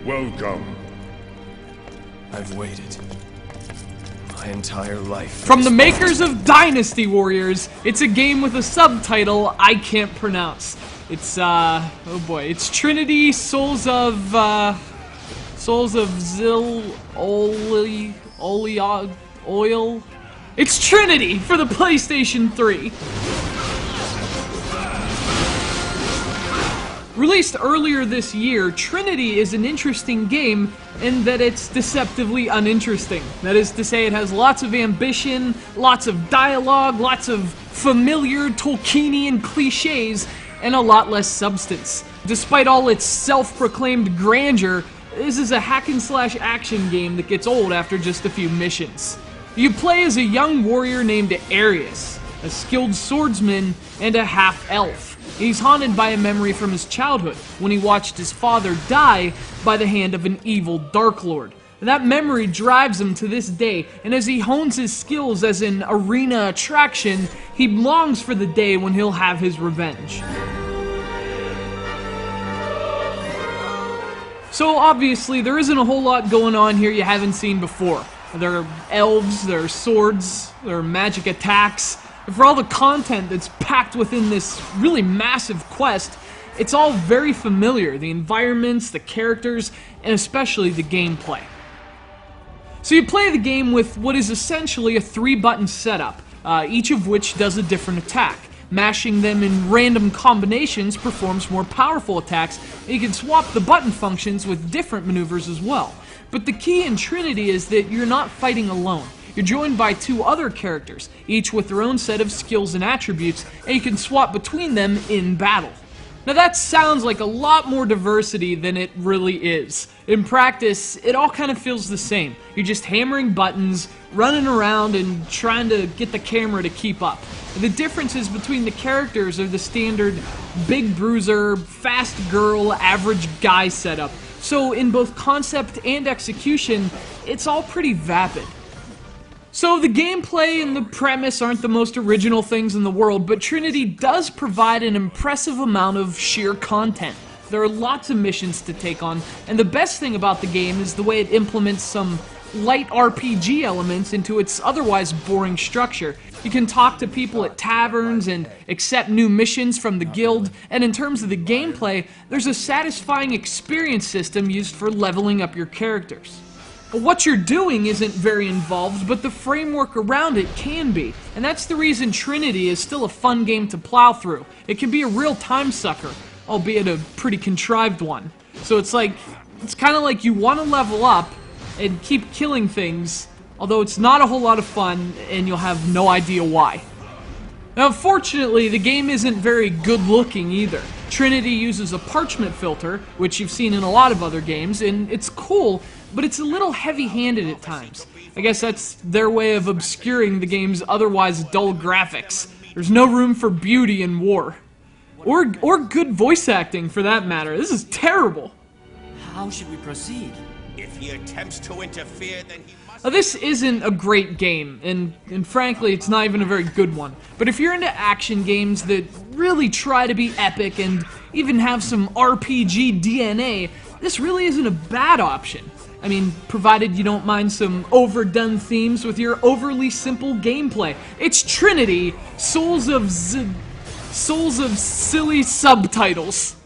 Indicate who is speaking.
Speaker 1: Welcome.
Speaker 2: I've waited my entire life.
Speaker 3: From the makers of Dynasty Warriors, it's a game with a subtitle I can't pronounce. It's, oh boy, it's Trinity, Souls of ZILL, Oil. It's Trinity for the PlayStation 3. Released earlier this year, Trinity is an interesting game in that it's deceptively uninteresting. That is to say, it has lots of ambition, lots of dialogue, lots of familiar Tolkienian cliches, and a lot less substance. Despite all its self-proclaimed grandeur, this is a hack-and-slash action game that gets old after just a few missions. You play as a young warrior named Arius, a skilled swordsman, and a half-elf. He's haunted by a memory from his childhood, when he watched his father die by the hand of an evil Dark Lord. And that memory drives him to this day, and as he hones his skills as an arena attraction, he longs for the day when he'll have his revenge. So obviously, there isn't a whole lot going on here you haven't seen before. There are elves, there are swords, there are magic attacks. And for all the content that's packed within this really massive quest, it's all very familiar. The environments, the characters, and especially the gameplay. So you play the game with what is essentially a 3-button setup, each of which does a different attack. Mashing them in random combinations performs more powerful attacks, and you can swap the button functions with different maneuvers as well. But the key in Trinity is that you're not fighting alone. You're joined by 2 other characters, each with their own set of skills and attributes, and you can swap between them in battle. Now that sounds like a lot more diversity than it really is. In practice, it all kind of feels the same. You're just hammering buttons, running around, and trying to get the camera to keep up. The differences between the characters are the standard big bruiser, fast girl, average guy setup. So in both concept and execution, it's all pretty vapid. So the gameplay and the premise aren't the most original things in the world, but Trinity does provide an impressive amount of sheer content. There are lots of missions to take on, and the best thing about the game is the way it implements some light RPG elements into its otherwise boring structure. You can talk to people at taverns and accept new missions from the guild, and in terms of the gameplay, there's a satisfying experience system used for leveling up your characters. What you're doing isn't very involved, but the framework around it can be. And that's the reason Trinity is still a fun game to plow through. It can be a real time sucker, albeit a pretty contrived one. So it's kind of like you want to level up and keep killing things, although it's not a whole lot of fun and you'll have no idea why. Now, unfortunately, the game isn't very good looking either. Trinity uses a parchment filter, which you've seen in a lot of other games, and it's cool, but it's a little heavy-handed at times. I guess that's their way of obscuring the game's otherwise dull graphics. There's no room for beauty in war. Or good voice acting, for that matter. This is terrible.
Speaker 4: How should we proceed?
Speaker 5: If he attempts to interfere, then he must...
Speaker 3: Now, this isn't a great game, and frankly, it's not even a very good one. But if you're into action games that really try to be epic and even have some RPG DNA, this really isn't a bad option. I mean, provided you don't mind some overdone themes with your overly simple gameplay. It's Trinity, Souls of silly subtitles.